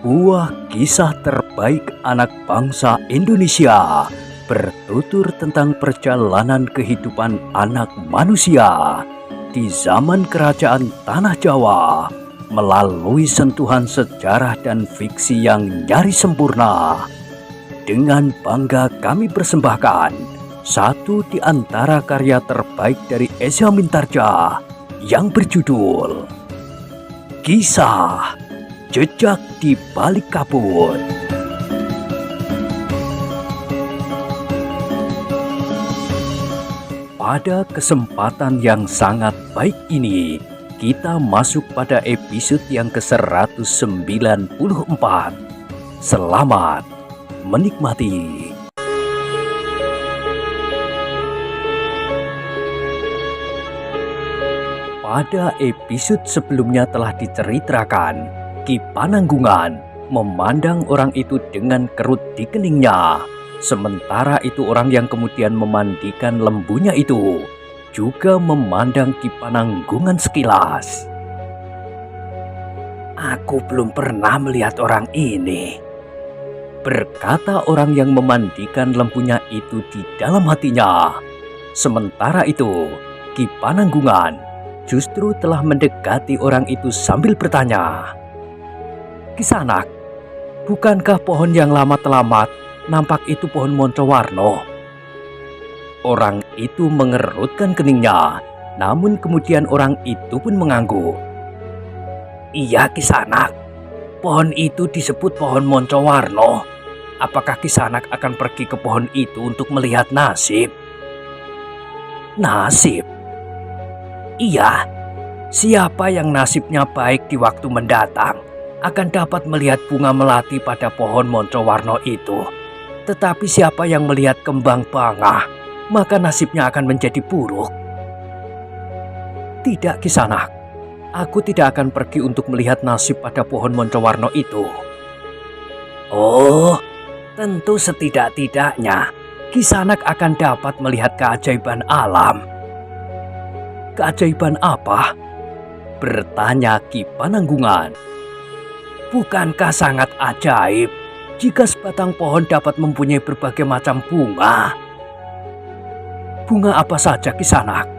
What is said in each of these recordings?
Sebuah kisah terbaik anak bangsa Indonesia bertutur tentang perjalanan kehidupan anak manusia di zaman kerajaan Tanah Jawa melalui sentuhan sejarah dan fiksi yang nyaris sempurna. Dengan bangga kami persembahkan satu di antara karya terbaik dari Eza Mintarja yang berjudul Kisah Jejak di Balik Kabut. Pada kesempatan yang sangat baik ini, kita masuk pada episode yang ke-194. Selamat menikmati. Pada episode sebelumnya telah diceritakan Ki Pananggungan memandang orang itu dengan kerut di keningnya. Sementara itu orang yang kemudian memandikan lembunya itu juga memandang Ki Pananggungan sekilas. "Aku belum pernah melihat orang ini," berkata orang yang memandikan lembunya itu di dalam hatinya. Sementara itu Ki Pananggungan justru telah mendekati orang itu sambil bertanya, "Kisanak, bukankah pohon yang lama telamat nampak itu pohon Moncowarno?" Orang itu mengerutkan keningnya, namun kemudian orang itu pun mengangguk. "Iya Kisanak, pohon itu disebut pohon Moncowarno. Apakah Kisanak akan pergi ke pohon itu untuk melihat nasib?" "Nasib?" "Iya, siapa yang nasibnya baik di waktu mendatang akan dapat melihat bunga melati pada pohon Moncowarno itu. Tetapi siapa yang melihat kembang bangah, maka nasibnya akan menjadi buruk." "Tidak Kisanak, aku tidak akan pergi untuk melihat nasib pada pohon Moncowarno itu." "Oh, tentu setidak-tidaknya Kisanak akan dapat melihat keajaiban alam." "Keajaiban apa?" bertanya Ki Pananggungan. "Bukankah sangat ajaib jika sebatang pohon dapat mempunyai berbagai macam bunga?" "Bunga apa saja Kisanak?"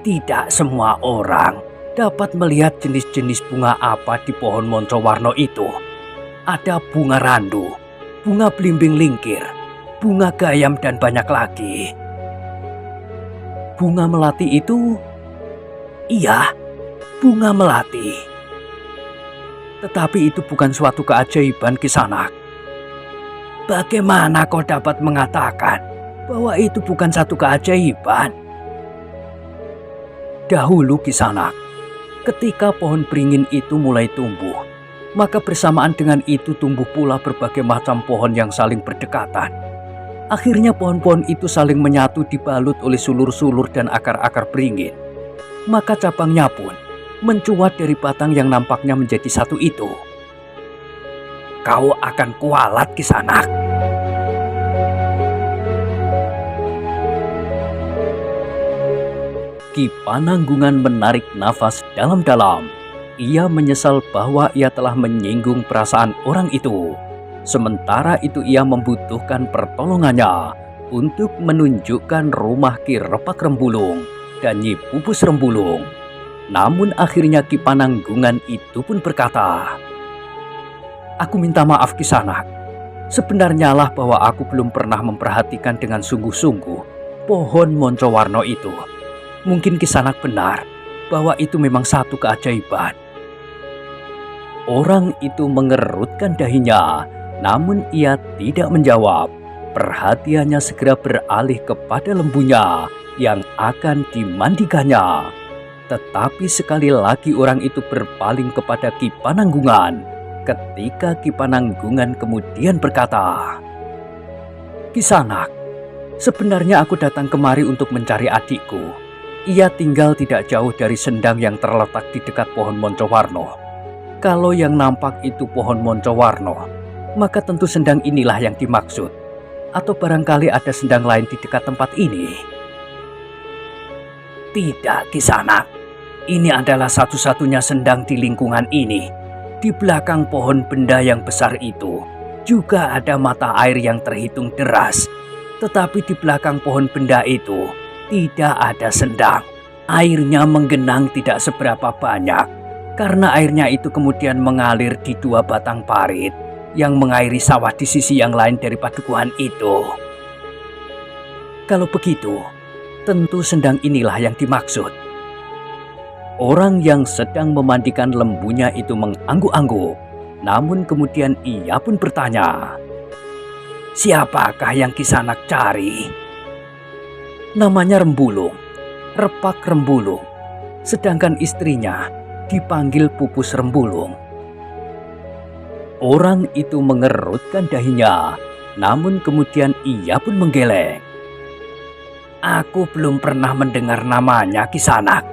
"Tidak semua orang dapat melihat jenis-jenis bunga apa di pohon Moncowarno itu. Ada bunga randu, bunga belimbing lingkir, bunga gayam dan banyak lagi." "Bunga melati itu?" "Iya, bunga melati." "Tetapi itu bukan suatu keajaiban Kisanak." "Bagaimana kau dapat mengatakan bahwa itu bukan satu keajaiban?" "Dahulu Kisanak, ketika pohon beringin itu mulai tumbuh, maka bersamaan dengan itu tumbuh pula berbagai macam pohon yang saling berdekatan. Akhirnya pohon-pohon itu saling menyatu dibalut oleh sulur-sulur dan akar-akar beringin. Maka cabangnya pun mencuat dari batang yang nampaknya menjadi satu itu." "Kau akan kualat Kisanak." Ki Pananggungan menarik nafas dalam-dalam. Ia menyesal bahwa ia telah menyinggung perasaan orang itu. Sementara itu ia membutuhkan pertolongannya untuk menunjukkan rumah Ki Repak Rembulung dan Nyi Pupus Rembulung. Namun akhirnya Ki Pananggungan itu pun berkata, "Aku minta maaf Kisanak. Sebenarnya lah bahwa aku belum pernah memperhatikan dengan sungguh-sungguh pohon Moncowarno itu. Mungkin Kisanak benar bahwa itu memang satu keajaiban." Orang itu mengerutkan dahinya, namun ia tidak menjawab. Perhatiannya segera beralih kepada lembunya yang akan dimandikannya. Tetapi sekali lagi orang itu berpaling kepada Ki Pananggungan ketika Ki Pananggungan kemudian berkata, "Kisanak, sebenarnya aku datang kemari untuk mencari adikku. Ia tinggal tidak jauh dari sendang yang terletak di dekat pohon Moncowarno. Kalau yang nampak itu pohon Moncowarno, maka tentu sendang inilah yang dimaksud. Atau barangkali ada sendang lain di dekat tempat ini?" "Tidak Kisanak, ini adalah satu-satunya sendang di lingkungan ini. Di belakang pohon benda yang besar itu juga ada mata air yang terhitung deras. Tetapi di belakang pohon benda itu tidak ada sendang. Airnya menggenang tidak seberapa banyak, karena airnya itu kemudian mengalir di dua batang parit yang mengairi sawah di sisi yang lain dari padukuhan itu. Kalau begitu, tentu sendang inilah yang dimaksud. Orang yang sedang memandikan lembunya itu mengangguk-angguk, namun kemudian ia pun bertanya, "Siapakah yang Kisanak cari?" Namanya Rembulung, Repak Rembulung, sedangkan istrinya dipanggil Pupus Rembulung. Orang itu mengerutkan dahinya, namun kemudian ia pun menggeleng. "Aku belum pernah mendengar namanya, Kisanak.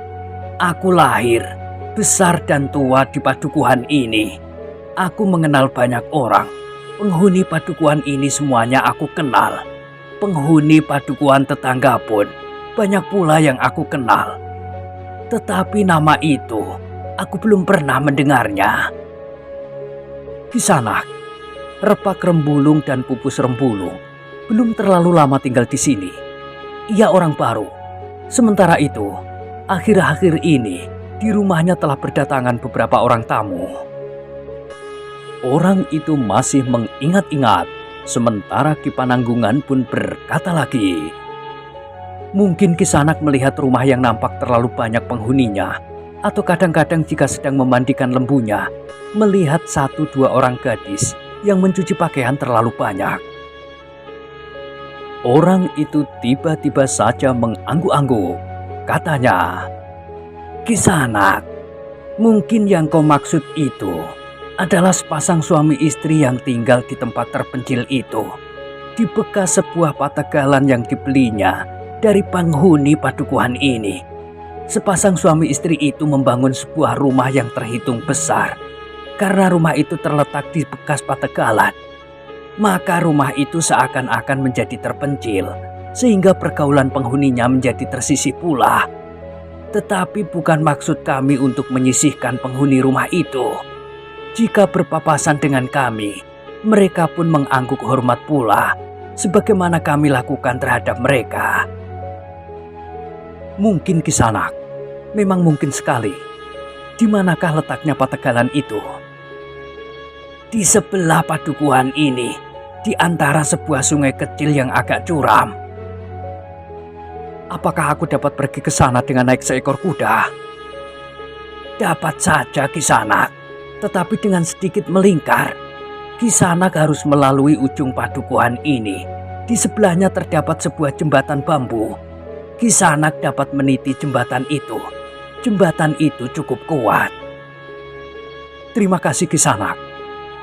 Aku lahir, besar dan tua di padukuhan ini. Aku mengenal banyak orang. Penghuni padukuhan ini semuanya aku kenal. Penghuni padukuhan tetangga pun banyak pula yang aku kenal. Tetapi nama itu aku belum pernah mendengarnya." Kisanak, Repak Rembulung dan Pupus Rembulung belum terlalu lama tinggal di sini. Ia orang baru. Sementara itu, akhir-akhir ini di rumahnya telah berdatangan beberapa orang tamu. Orang itu masih mengingat-ingat, sementara Ki Pananggungan pun berkata lagi, "Mungkin Kisanak melihat rumah yang nampak terlalu banyak penghuninya, atau kadang-kadang jika sedang memandikan lembunya, melihat 1-2 orang gadis yang mencuci pakaian terlalu banyak." Orang itu tiba-tiba saja mengangguk-angguk. Katanya, "Kisanak, mungkin yang kau maksud itu adalah sepasang suami istri yang tinggal di tempat terpencil itu, di bekas sebuah pategalan yang dibelinya dari penghuni padukuhan ini. Sepasang suami istri itu membangun sebuah rumah yang terhitung besar. Karena rumah itu terletak di bekas pategalan, maka rumah itu seakan-akan menjadi terpencil, sehingga pergaulan penghuninya menjadi tersisih pula. Tetapi bukan maksud kami untuk menyisihkan penghuni rumah itu. Jika berpapasan dengan kami, mereka pun mengangguk hormat pula, sebagaimana kami lakukan terhadap mereka." "Mungkin Kisanak, memang mungkin sekali. Di manakah letaknya pategalan itu?" "Di sebelah padukuhan ini, di antara sebuah sungai kecil yang agak curam." "Apakah aku dapat pergi ke sana dengan naik seekor kuda?" "Dapat saja Kisanak, tetapi dengan sedikit melingkar. Kisanak harus melalui ujung padukuhan ini. Di sebelahnya terdapat sebuah jembatan bambu. Kisanak dapat meniti jembatan itu. Jembatan itu cukup kuat." "Terima kasih Kisanak.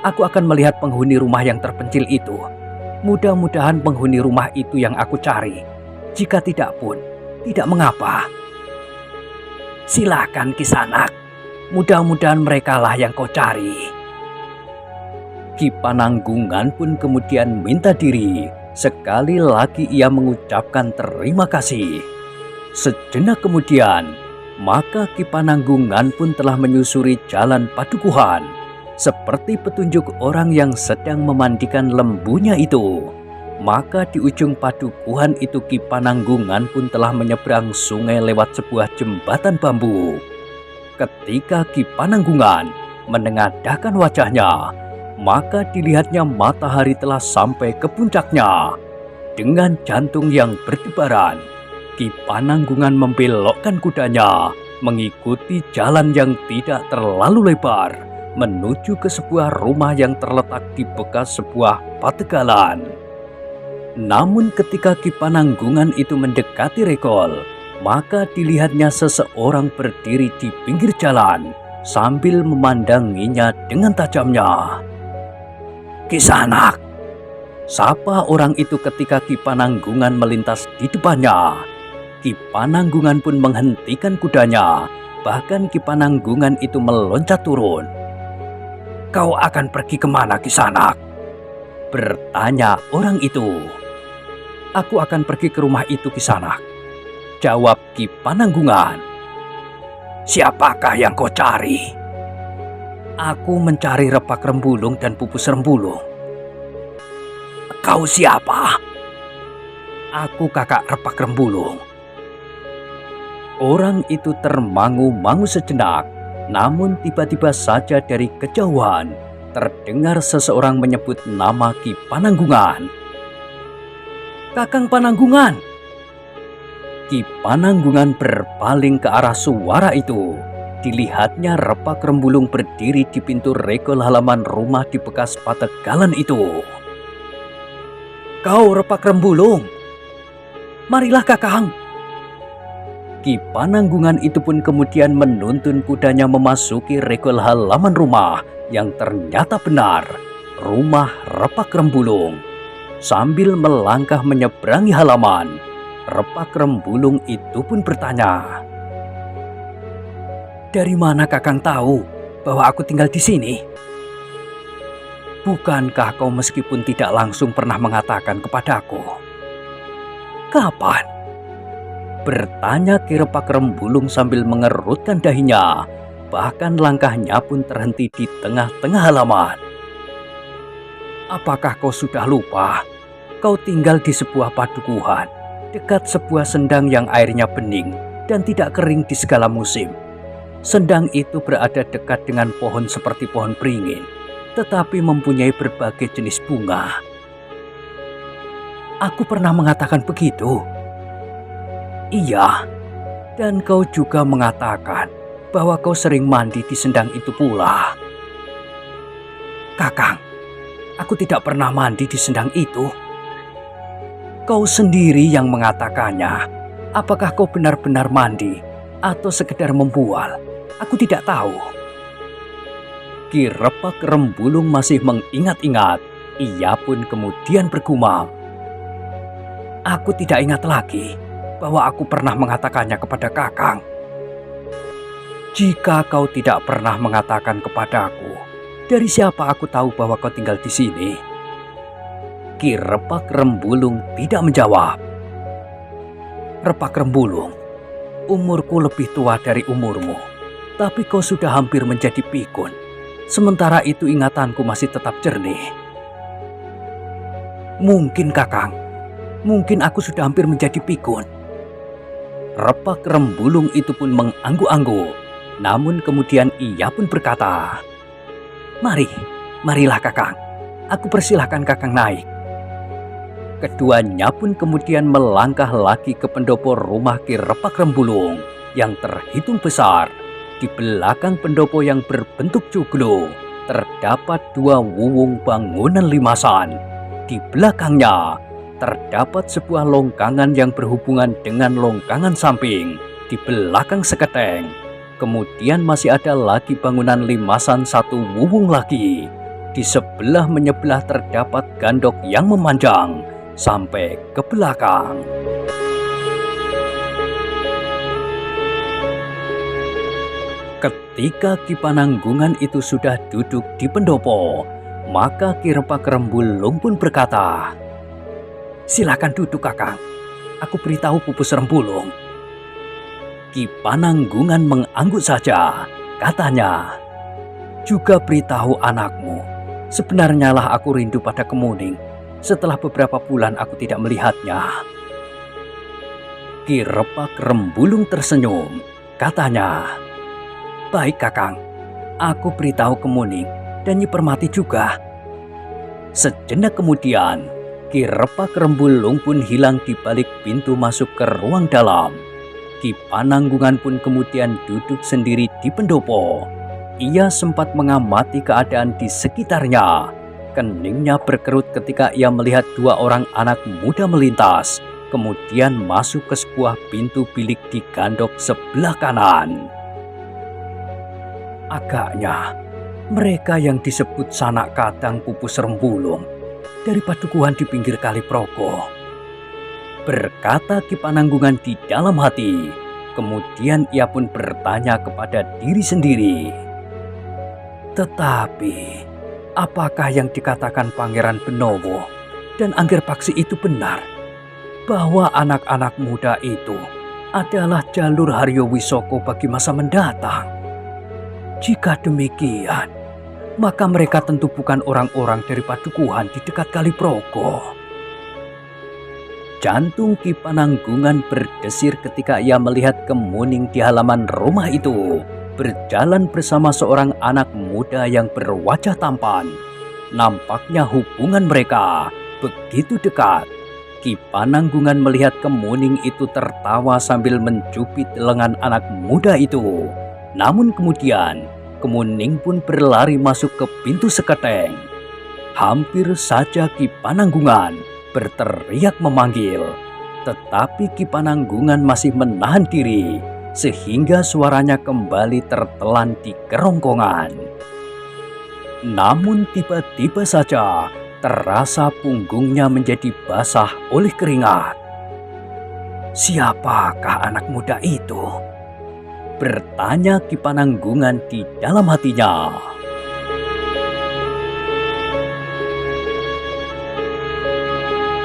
Aku akan melihat penghuni rumah yang terpencil itu. Mudah-mudahan penghuni rumah itu yang aku cari. Jika tidak pun, tidak mengapa." "Silakan Kisanak. Mudah-mudahan merekalah yang kau cari." Ki Pananggungan pun kemudian minta diri. Sekali lagi ia mengucapkan terima kasih. Sejenak kemudian, maka Ki Pananggungan pun telah menyusuri jalan padukuhan, seperti petunjuk orang yang sedang memandikan lembunya itu. Maka di ujung padukuhan itu Ki Pananggungan pun telah menyeberang sungai lewat sebuah jembatan bambu. Ketika Ki Pananggungan menengadahkan wajahnya, maka dilihatnya matahari telah sampai ke puncaknya. Dengan jantung yang berdebaran, Ki Pananggungan membelokkan kudanya mengikuti jalan yang tidak terlalu lebar menuju ke sebuah rumah yang terletak di bekas sebuah pategalan. Namun ketika Ki Pananggungan itu mendekati Regol, maka dilihatnya seseorang berdiri di pinggir jalan sambil memandanginya dengan tajamnya. "Kisanak!" sapa orang itu ketika Ki Pananggungan melintas di depannya. Ki Pananggungan pun menghentikan kudanya, bahkan Ki Pananggungan itu meloncat turun. "Kau akan pergi kemana Kisanak?" bertanya orang itu. "Aku akan pergi ke rumah itu Kisanak," jawab Ki Pananggungan. "Siapakah yang kau cari?" Aku mencari Repak Rembulung dan Pupus Rembulung. Kau siapa? Aku kakak Repak Rembulung. Orang itu termangu-mangu sejenak, namun tiba-tiba saja dari kejauhan terdengar seseorang menyebut nama Ki Pananggungan. Kakang Pananggungan! Ki Pananggungan berpaling ke arah suara itu. Dilihatnya Repak Rembulung berdiri di pintu regol halaman rumah di bekas pategalan itu. Kau Repak Rembulung? Marilah kakang. Ki Pananggungan itu pun kemudian menuntun kudanya memasuki regol halaman rumah yang ternyata benar rumah Repak Rembulung. Sambil melangkah menyeberangi halaman, Repak Rembulung itu pun bertanya, "Dari mana kakang tahu bahwa aku tinggal di sini? Bukankah kau meskipun tidak langsung pernah mengatakan kepadaku?" "Kapan?" bertanya Ki Repak Rembulung sambil mengerutkan dahinya. Bahkan langkahnya pun terhenti di tengah-tengah halaman. "Apakah kau sudah lupa? Kau tinggal di sebuah padukuhan, dekat sebuah sendang yang airnya bening dan tidak kering di segala musim. Sendang itu berada dekat dengan pohon seperti pohon beringin, tetapi mempunyai berbagai jenis bunga." "Aku pernah mengatakan begitu." "Iya, dan kau juga mengatakan bahwa kau sering mandi di sendang itu pula." "Kakang, aku tidak pernah mandi di sendang itu." "Kau sendiri yang mengatakannya. Apakah kau benar-benar mandi atau sekedar membual? Aku tidak tahu." Ki Repak Rembulung masih mengingat-ingat. Ia pun kemudian bergumam, "Aku tidak ingat lagi bahwa aku pernah mengatakannya kepada kakang." "Jika kau tidak pernah mengatakan kepadaku, dari siapa aku tahu bahwa kau tinggal di sini?" Ki Repak Rembulung tidak menjawab. "Repak Rembulung, umurku lebih tua dari umurmu, tapi kau sudah hampir menjadi pikun. Sementara itu ingatanku masih tetap jernih." "Mungkin kakang, mungkin aku sudah hampir menjadi pikun." Repak Rembulung itu pun mengangguk-angguk. Namun kemudian ia pun berkata, Marilah kakang, aku persilahkan kakang naik." Keduanya pun kemudian melangkah lagi ke pendopo rumah Ki Repak Rembulung yang terhitung besar. Di belakang pendopo yang berbentuk joglo terdapat dua wuwung bangunan limasan. Di belakangnya terdapat sebuah longkangan yang berhubungan dengan longkangan samping di belakang seketeng. Kemudian masih ada lagi bangunan limasan satu wuwung lagi. Di sebelah menyebelah terdapat gandok yang memanjang sampai ke belakang. Ketika Ki Pananggungan itu sudah duduk di pendopo, maka Ki Repak Rembulung pun berkata, "Silakan duduk kakang, aku beritahu Pupus Rembulung." Ki Pananggungan mengangguk saja. Katanya, "Juga beritahu anakmu, sebenarnya lah aku rindu pada Kemuning. Setelah beberapa bulan aku tidak melihatnya." Ki Repak Rembulung tersenyum. Katanya, "Baik kakang, aku beritahu Kemuning dan Nyi Permati juga." Sejenak kemudian, Ki Repak Rembulung pun hilang di balik pintu masuk ke ruang dalam. Ki Pananggungan pun kemudian duduk sendiri di pendopo. Ia sempat mengamati keadaan di sekitarnya. Keningnya berkerut ketika ia melihat dua orang anak muda melintas, kemudian masuk ke sebuah pintu bilik di gandok sebelah kanan. Agaknya mereka yang disebut sanak kadang Pupus Rembulung dari padukuhan di pinggir Kali Progo, berkata Ki Pananggungan di dalam hati. Kemudian ia pun bertanya kepada diri sendiri, "Tetapi apakah yang dikatakan Pangeran Benowo dan Angger Paksi itu benar, bahwa anak-anak muda itu adalah jalur Haryo Wisoko bagi masa mendatang? Jika demikian, maka mereka tentu bukan orang-orang dari padukuhan di dekat Kali Progo. Jantung Ki Pananggungan berdesir ketika ia melihat Kemuning di halaman rumah itu berjalan bersama seorang anak muda yang berwajah tampan. Nampaknya hubungan mereka begitu dekat. Ki Pananggungan melihat Kemuning itu tertawa sambil mencubit lengan anak muda itu. Namun kemudian Kemuning pun berlari masuk ke pintu seketeng. Hampir saja Ki Pananggungan berteriak memanggil, tetapi Ki Pananggungan masih menahan diri sehingga suaranya kembali tertelan di kerongkongan. Namun tiba-tiba saja terasa punggungnya menjadi basah oleh keringat. Siapakah anak muda itu? Bertanya Ki Pananggungan di dalam hatinya.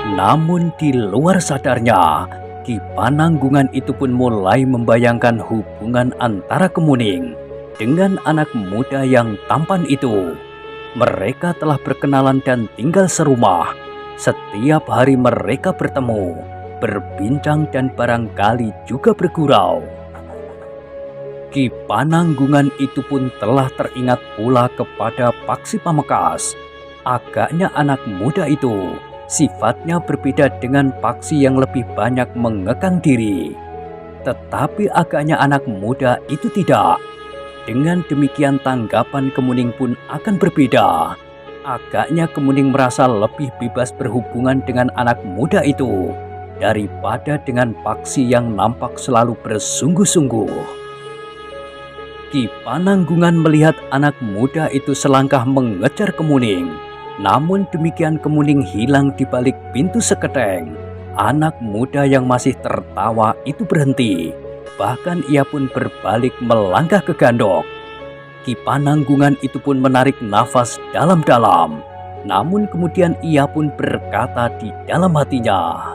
Namun di luar sadarnya, Ki Pananggungan itu pun mulai membayangkan hubungan antara Kemuning dengan anak muda yang tampan itu. Mereka telah berkenalan dan tinggal serumah. Setiap hari mereka bertemu, berbincang dan barangkali juga bergurau. Ki Pananggungan itu pun telah teringat pula kepada Paksi Pamekasan. Agaknya anak muda itu sifatnya berbeda dengan Paksi yang lebih banyak mengekang diri. Tetapi agaknya anak muda itu tidak. Dengan demikian tanggapan Kemuning pun akan berbeda. Agaknya Kemuning merasa lebih bebas berhubungan dengan anak muda itu daripada dengan Paksi yang nampak selalu bersungguh-sungguh. Ki Pananggungan melihat anak muda itu selangkah mengejar Kemuning. Namun demikian Kemuning hilang di balik pintu seketeng. Anak muda yang masih tertawa itu berhenti. Bahkan ia pun berbalik melangkah ke gandok. Ki Pananggungan itu pun menarik nafas dalam-dalam. Namun kemudian ia pun berkata di dalam hatinya,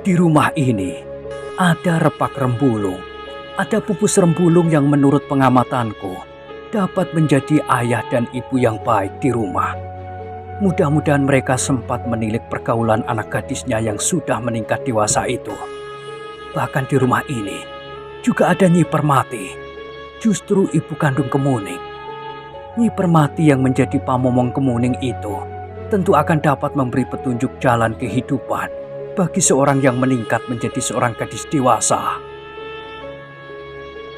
"Di rumah ini ada Repak Rembulung, ada Pupus Rembulung yang menurut pengamatanku dapat menjadi ayah dan ibu yang baik di rumah. Mudah-mudahan mereka sempat menilik pergaulan anak gadisnya yang sudah meningkat dewasa itu. Bahkan di rumah ini juga ada Nyi Permati, justru ibu kandung Kemuning. Nyi Permati yang menjadi pamomong Kemuning itu tentu akan dapat memberi petunjuk jalan kehidupan bagi seorang yang meningkat menjadi seorang gadis dewasa."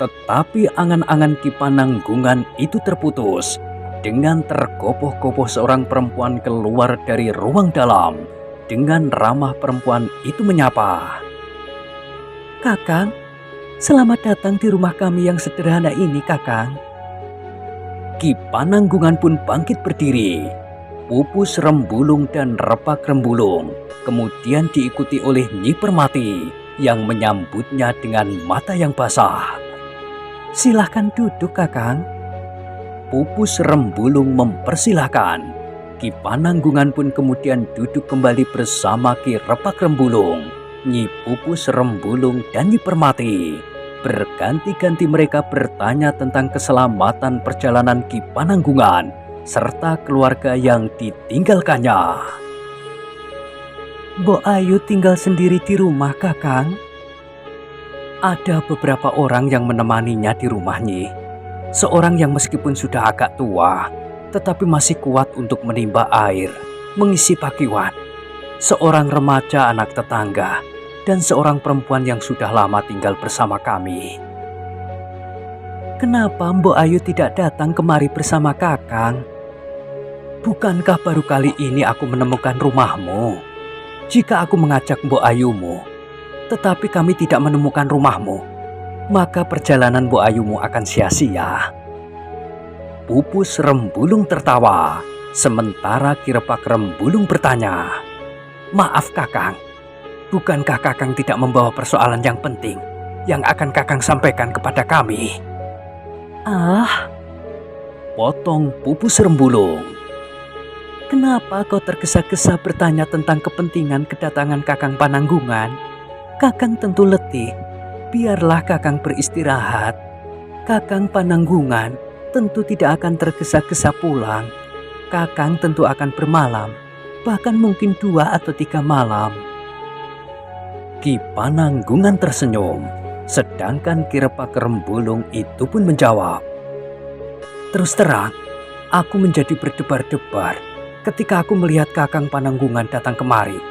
Tetapi angan-angan Ki Pananggungan itu terputus. Dengan tergopoh-gopoh seorang perempuan keluar dari ruang dalam. Dengan ramah perempuan itu menyapa, "Kakang, selamat datang di rumah kami yang sederhana ini, Kakang." Ki Pananggungan pun bangkit berdiri. Pupus Rembulung dan Repak Rembulung kemudian diikuti oleh Nyi Permati yang menyambutnya dengan mata yang basah. "Silahkan duduk, Kakang." Pupus Rembulung mempersilahkan. Ki Pananggungan pun kemudian duduk kembali bersama Ki Repak Rembulung, Nyi Pupus Rembulung dan Nyi Permati. Berganti-ganti mereka bertanya tentang keselamatan perjalanan Ki Pananggungan serta keluarga yang ditinggalkannya. "Mbok Ayu tinggal sendiri di rumah, Kakang?" "Ada beberapa orang yang menemaninya di rumah, Nyi. Seorang yang meskipun sudah agak tua, tetapi masih kuat untuk menimba air, mengisi pakiwan. Seorang remaja anak tetangga, dan seorang perempuan yang sudah lama tinggal bersama kami." "Kenapa Mbok Ayu tidak datang kemari bersama Kakang?" "Bukankah baru kali ini aku menemukan rumahmu? Jika aku mengajak Mbok Ayumu, tetapi kami tidak menemukan rumahmu, maka perjalanan Mbok Ayumu akan sia-sia." Pupus Rembulung tertawa, sementara Ki Repak Rembulung bertanya, "Maaf Kakang, bukankah Kakang tidak membawa persoalan yang penting yang akan Kakang sampaikan kepada kami?" "Ah," potong Pupus Rembulung, "kenapa kau tergesa-gesa bertanya tentang kepentingan kedatangan Kakang Pananggungan? Kakang tentu letih. Biarlah Kakang beristirahat. Kakang Pananggungan tentu tidak akan tergesa-gesa pulang. Kakang tentu akan bermalam, bahkan mungkin 2 atau 3 malam. Ki Pananggungan tersenyum, sedangkan Ki Repak Rembulung itu pun menjawab, "Terus terang, aku menjadi berdebar-debar ketika aku melihat Kakang Pananggungan datang kemari,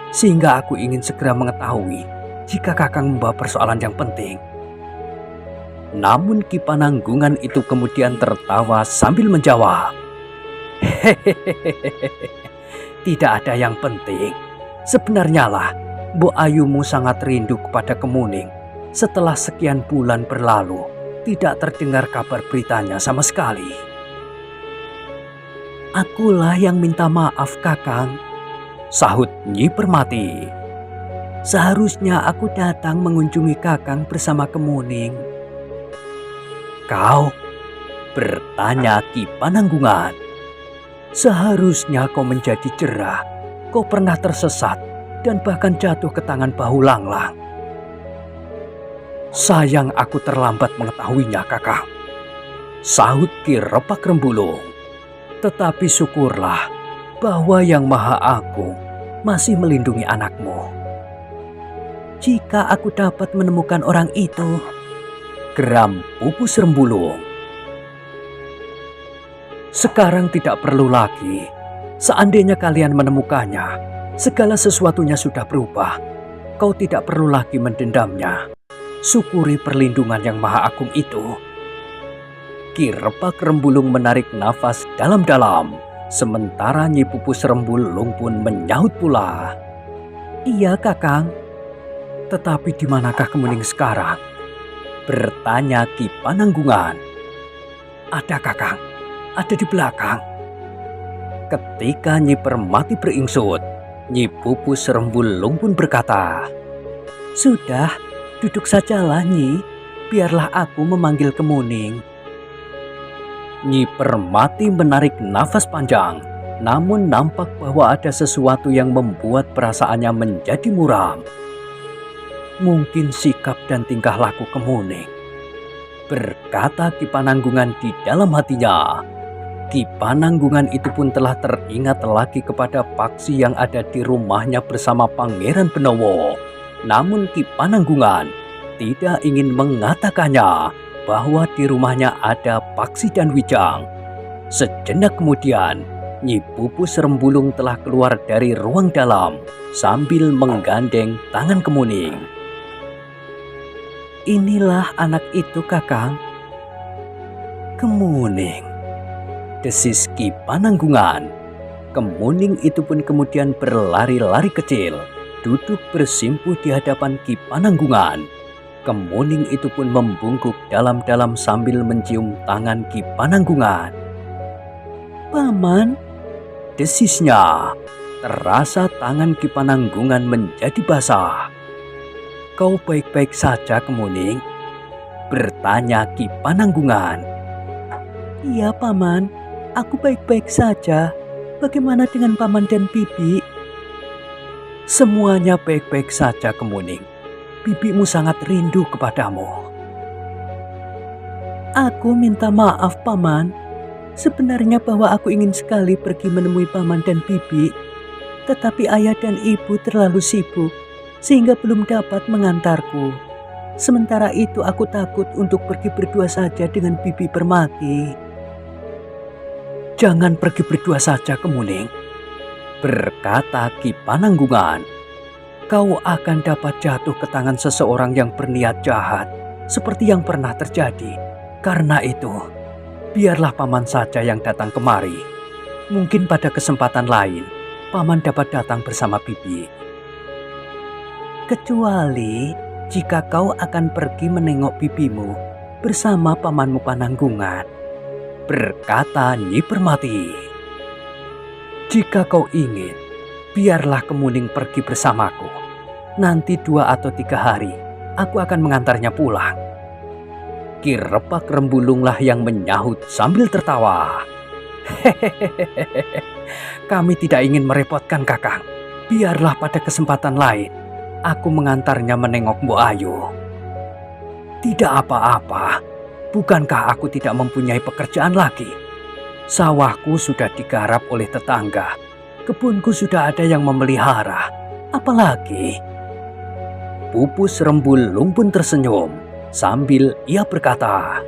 sehingga aku ingin segera mengetahui jika Kakang membawa persoalan yang penting." Namun Ki Pananggungan itu kemudian tertawa sambil menjawab, "Hehehe, tidak ada yang penting. Sebenarnya lah, Mbok Ayumu sangat rindu kepada Kemuning. Setelah sekian bulan berlalu, tidak terdengar kabar beritanya sama sekali." "Akulah yang minta maaf, Kakang," sahut Nyi Permati. "Seharusnya aku datang mengunjungi Kakang bersama Kemuning." "Kau?" bertanya Ki Pananggungan. "Seharusnya kau menjadi jerah. Kau pernah tersesat dan bahkan jatuh ke tangan Bahu Langlang." "Sayang aku terlambat mengetahuinya, Kakang," sahut Ki Repak Rembulung. "Tetapi syukurlah bahwa Yang Maha Agung masih melindungi anakmu." "Jika aku dapat menemukan orang itu," geram Pupus Rembulung. "Sekarang tidak perlu lagi. Seandainya kalian menemukannya, segala sesuatunya sudah berubah. Kau tidak perlu lagi mendendamnya. Syukuri perlindungan Yang Maha Agung itu." Ki Repak Rembulung menarik nafas dalam-dalam, sementara Nyi Pupus Rembulung pun menyahut pula, "Iya, Kakang." "Tetapi di manakah Kemuning sekarang?" bertanya Ki Pananggungan. "Ada, Kakang. Ada di belakang." Ketika Nyi Permati beringsut, Nyi Pupus Rembulung pun berkata, "Sudah, duduk sajalah, Nyi. Biarlah aku memanggil Kemuning." Nyi Permati menarik nafas panjang, namun nampak bahwa ada sesuatu yang membuat perasaannya menjadi muram. "Mungkin sikap dan tingkah laku Kemuning," berkata Ki Pananggungan di dalam hatinya. Ki Pananggungan itu pun telah teringat lagi kepada paksi yang ada di rumahnya bersama Pangeran Benowo. Namun Ki Pananggungan tidak ingin mengatakannya bahwa di rumahnya ada Paksi dan Wijang. Sejenak kemudian, Nyi Pupus Rembulung telah keluar dari ruang dalam sambil menggandeng tangan Kemuning. "Inilah anak itu, Kakang." "Kemuning," desis Ki Pananggungan. Kemuning itu pun kemudian berlari-lari kecil, duduk bersimpuh di hadapan Ki Pananggungan. Kemuning itu pun membungkuk dalam-dalam sambil mencium tangan Ki Pananggungan. "Paman," desisnya. Terasa tangan Ki Pananggungan menjadi basah. "Kau baik-baik saja, Kemuning?" bertanya Ki Pananggungan. "Iya, Paman. Aku baik-baik saja. Bagaimana dengan Paman dan Bibi?" "Semuanya baik-baik saja, Kemuning. Bibimu sangat rindu kepadamu." "Aku minta maaf, Paman. Sebenarnya bahwa aku ingin sekali pergi menemui Paman dan Bibi. Tetapi ayah dan ibu terlalu sibuk, sehingga belum dapat mengantarku. Sementara itu aku takut untuk pergi berdua saja dengan Bibi Permati." "Jangan pergi berdua saja, Kemuning," berkata Ki Pananggungan. "Kau akan dapat jatuh ke tangan seseorang yang berniat jahat, seperti yang pernah terjadi. Karena itu, biarlah Paman saja yang datang kemari. Mungkin pada kesempatan lain, Paman dapat datang bersama Bibi." "Kecuali jika kau akan pergi menengok bibimu bersama Pamanmu Pananggungan," berkata Nyi Permati. "Jika kau ingin, biarlah Kemuning pergi bersamaku. Nanti 2 atau 3 hari, aku akan mengantarnya pulang." Ki Repak Rembulunglah yang menyahut sambil tertawa. "Hehehe, kami tidak ingin merepotkan Kakang. Biarlah pada kesempatan lain, aku mengantarnya menengok Mbok Ayu." "Tidak apa-apa. Bukankah aku tidak mempunyai pekerjaan lagi? Sawahku sudah digarap oleh tetangga. Kebunku sudah ada yang memelihara. Apalagi? Pupus Rembulung pun tersenyum sambil ia berkata,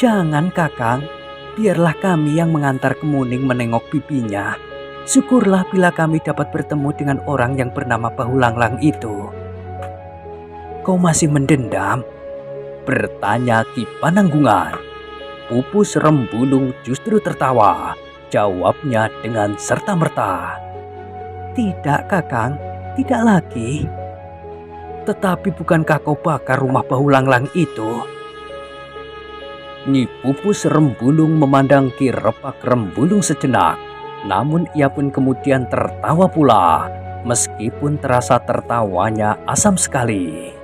"Jangan Kakang, biarlah kami yang mengantar Kemuning menengok pipinya. Syukurlah bila kami dapat bertemu dengan orang yang bernama Bahulanglang itu." "Kau masih mendendam?" bertanya Ki Pananggungan. Pupus Rembulung justru tertawa. Jawabnya dengan serta-merta, "Tidak Kakang, tidak lagi." "Tetapi bukankah kau bakar rumah Bahulanglang itu?" Nyi Pupus Rembulung memandang Ki Repak Rembulung sejenak. Namun ia pun kemudian tertawa pula, meskipun terasa tertawanya asam sekali.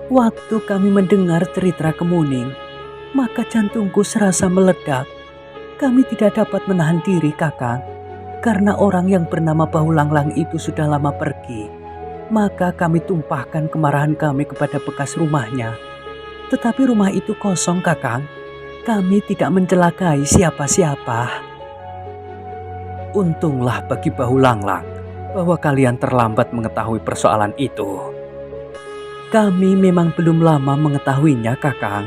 "Waktu kami mendengar cerita Kemuning, maka jantungku serasa meledak. Kami tidak dapat menahan diri Kakang, karena orang yang bernama Bahulanglang itu sudah lama pergi. Maka kami tumpahkan kemarahan kami kepada bekas rumahnya. Tetapi rumah itu kosong Kakang. Kami tidak mencelakai siapa-siapa." "Untunglah bagi Bahulanglang bahwa kalian terlambat mengetahui persoalan itu." "Kami memang belum lama mengetahuinya Kakang.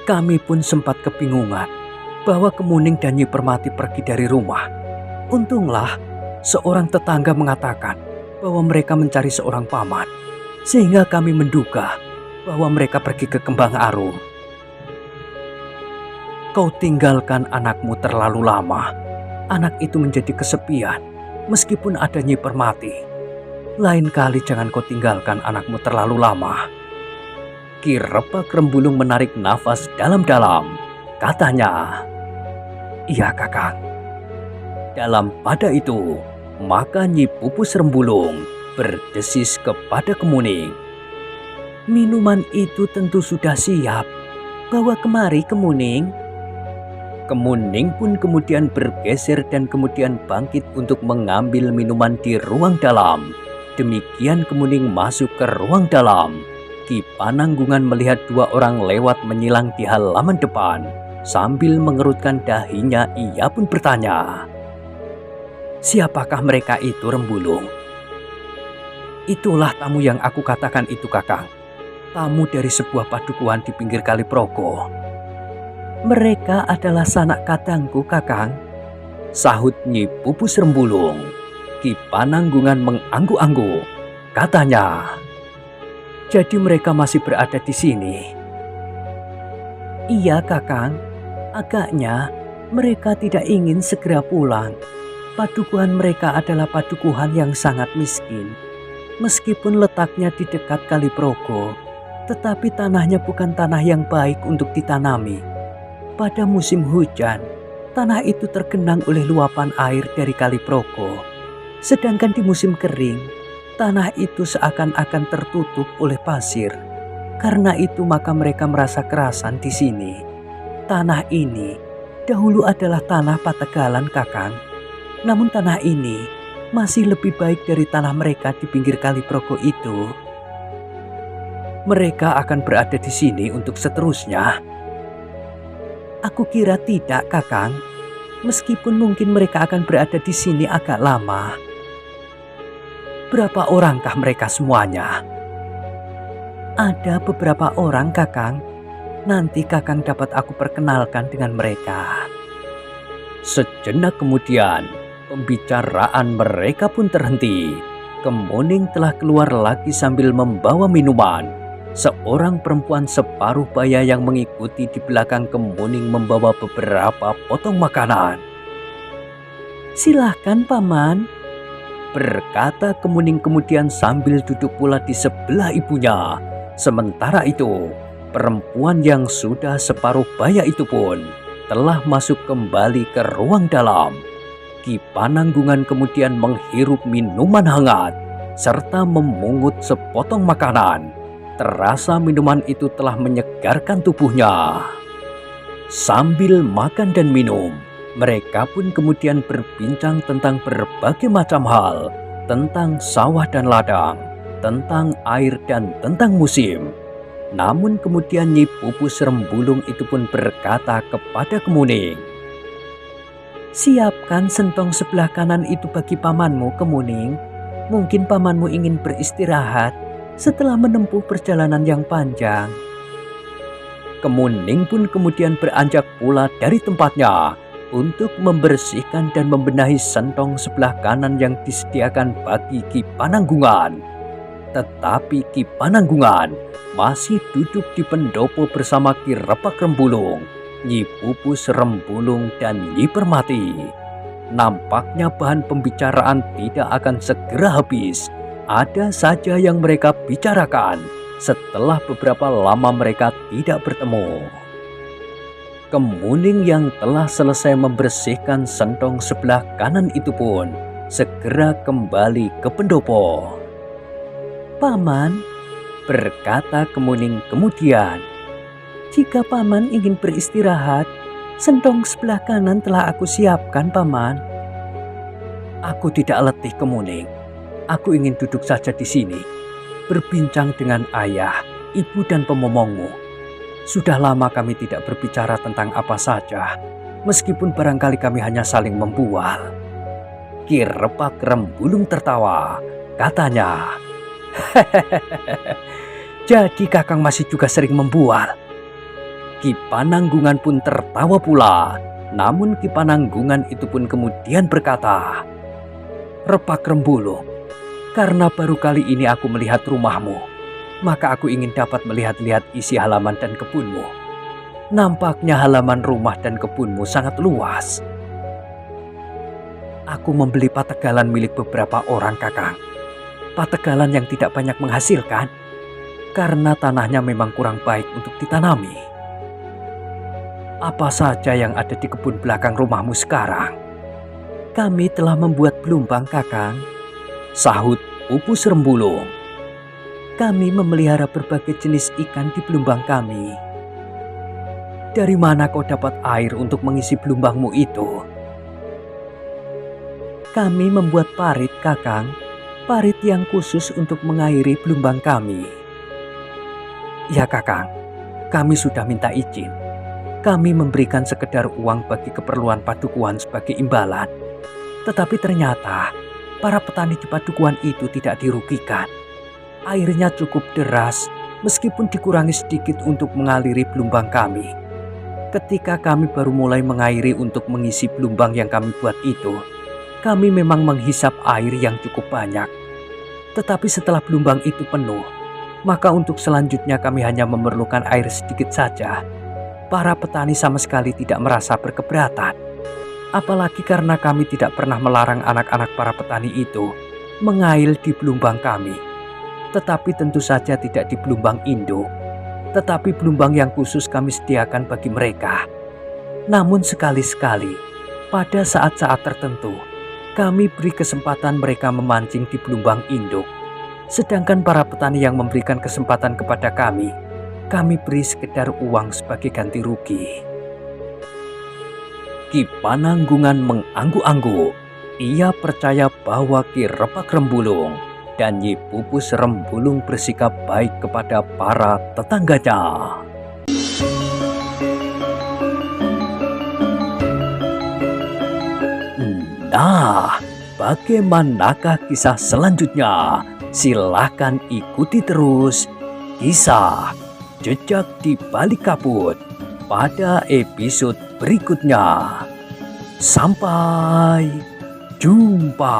Kami pun sempat kebingungan bahwa Kemuning dan Nyi Permati pergi dari rumah. Untunglah seorang tetangga mengatakan bahwa mereka mencari seorang paman, sehingga kami menduga bahwa mereka pergi ke Kembang Arum." "Kau tinggalkan anakmu terlalu lama. Anak itu menjadi kesepian meskipun ada Nyi Permati. Lain kali jangan kau tinggalkan anakmu terlalu lama." Ki Repak Rembulung menarik nafas dalam-dalam. Katanya, "Iya Kakang." Dalam pada itu, maka Nyi Pupus Rembulung berdesis kepada Kemuning, "Minuman itu tentu sudah siap. Bawa kemari Kemuning." Kemuning pun kemudian bergeser dan kemudian bangkit untuk mengambil minuman di ruang dalam. Demikian Kemuning masuk ke ruang dalam. Ki Pananggungan melihat dua orang lewat menyilang di halaman depan. Sambil mengerutkan dahinya, ia pun bertanya, "Siapakah mereka itu Rembulung?" "Itulah tamu yang aku katakan itu Kakang. Tamu dari sebuah padukuhan di pinggir Kali Progo." "Mereka adalah sanak kadangku Kakang," sahut Nyi Pupus Rembulung. Ki Pananggungan mengangguk-angguk. Katanya, "Jadi mereka masih berada di sini?" "Iya Kakang, agaknya mereka tidak ingin segera pulang. Padukuhan mereka adalah padukuhan yang sangat miskin. Meskipun letaknya di dekat Kali Progo, tetapi tanahnya bukan tanah yang baik untuk ditanami. Pada musim hujan, tanah itu tergenang oleh luapan air dari Kali Progo. Sedangkan di musim kering, tanah itu seakan-akan tertutup oleh pasir. Karena itu maka mereka merasa kerasan di sini. Tanah ini dahulu adalah tanah Pategalan Kakang. Namun tanah ini masih lebih baik dari tanah mereka di pinggir Kali Progo itu." "Mereka akan berada di sini untuk seterusnya?" "Aku kira tidak Kakang. Meskipun mungkin mereka akan berada di sini agak lama." "Berapa orangkah mereka semuanya?" "Ada beberapa orang Kakang. Nanti Kakang dapat aku perkenalkan dengan mereka." Sejenak kemudian, pembicaraan mereka pun terhenti. Kemuning telah keluar lagi sambil membawa minuman. Seorang perempuan separuh baya yang mengikuti di belakang Kemuning membawa beberapa potong makanan. "Silahkan Paman," berkata Kemuning kemudian sambil duduk pula di sebelah ibunya. Sementara itu, perempuan yang sudah separuh baya itu pun telah masuk kembali ke ruang dalam. Ki Pananggungan kemudian menghirup minuman hangat serta memungut sepotong makanan. Terasa minuman itu telah menyegarkan tubuhnya. Sambil makan dan minum, mereka pun kemudian berbincang tentang berbagai macam hal, tentang sawah dan ladang, tentang air dan tentang musim. Namun kemudian Nyi Pupus Rembulung itu pun berkata kepada Kemuning, Siapkan sentong sebelah kanan itu bagi pamanmu, Kemuning. Mungkin pamanmu ingin beristirahat setelah menempuh perjalanan yang panjang. Kemuning pun kemudian beranjak pula dari tempatnya untuk membersihkan dan membenahi sentong sebelah kanan yang disediakan bagi Ki Pananggungan. Tetapi Ki Pananggungan masih duduk di pendopo bersama Ki Repak Rembulung, Nyi Pupus Rembulung, dan Nyi Permati. Nampaknya bahan pembicaraan tidak akan segera habis. Ada saja yang mereka bicarakan setelah beberapa lama mereka tidak bertemu. Kemuning yang telah selesai membersihkan sentong sebelah kanan itu pun segera kembali ke pendopo. Paman, Berkata Kemuning kemudian, jika paman ingin beristirahat, sentong sebelah kanan telah aku siapkan, Paman. aku tidak letih, Kemuning. Aku ingin duduk saja di sini, berbincang dengan ayah, ibu, dan pemomongmu. Sudah lama kami tidak berbicara tentang apa saja, meskipun barangkali kami hanya saling membual. Ki Repak Rembulung tertawa, katanya, jadi Kakang masih juga sering membual. Ki Pananggungan pun tertawa pula. Namun Ki Pananggungan itu pun kemudian berkata, Repak Rembulung, karena baru kali ini aku melihat rumahmu, maka aku ingin dapat melihat-lihat isi halaman dan kebunmu. Nampaknya halaman rumah dan kebunmu sangat luas. Aku membeli pategalan milik beberapa orang, Kakang. Pategalan yang tidak banyak menghasilkan, karena tanahnya memang kurang baik untuk ditanami. Apa saja yang ada di kebun belakang rumahmu sekarang? Kami telah membuat belumbang, Kakang. Sahut Pupus Rembulung. Kami memelihara berbagai jenis ikan di belumbang kami. Dari mana kau dapat air untuk mengisi belumbangmu itu? Kami membuat parit, Kakang. Parit yang khusus untuk mengairi belumbang kami. Ya, Kakang, kami sudah minta izin. Kami memberikan sekedar uang bagi keperluan Padukuhan sebagai imbalan. Tetapi ternyata para petani di Padukuhan itu tidak dirugikan. Airnya cukup deras meskipun dikurangi sedikit untuk mengaliri belumbang kami. Ketika kami baru mulai mengairi untuk mengisi belumbang yang kami buat itu, kami memang menghisap air yang cukup banyak. Tetapi setelah belumbang itu penuh, maka untuk selanjutnya kami hanya memerlukan air sedikit saja. Para petani sama sekali tidak merasa berkeberatan. Apalagi karena kami tidak pernah melarang anak-anak para petani itu mengail di belumbang kami. Tetapi tentu saja tidak di belumbang induk, tetapi belumbang yang khusus kami sediakan bagi mereka. Namun sekali-sekali, pada saat-saat tertentu, kami beri kesempatan mereka memancing di belumbang induk. Sedangkan para petani yang memberikan kesempatan kepada kami beri sekedar uang sebagai ganti rugi. Ki Pananggungan mengangguk-angguk. Ia percaya bahwa Ki Repak Rembulung dan Nyi Pupus Rembulung bersikap baik kepada para tetangganya. Nah, bagaimanakah kisah selanjutnya? Silahkan ikuti terus kisah Jejak di Balik Kabut pada episode berikutnya. Sampai jumpa.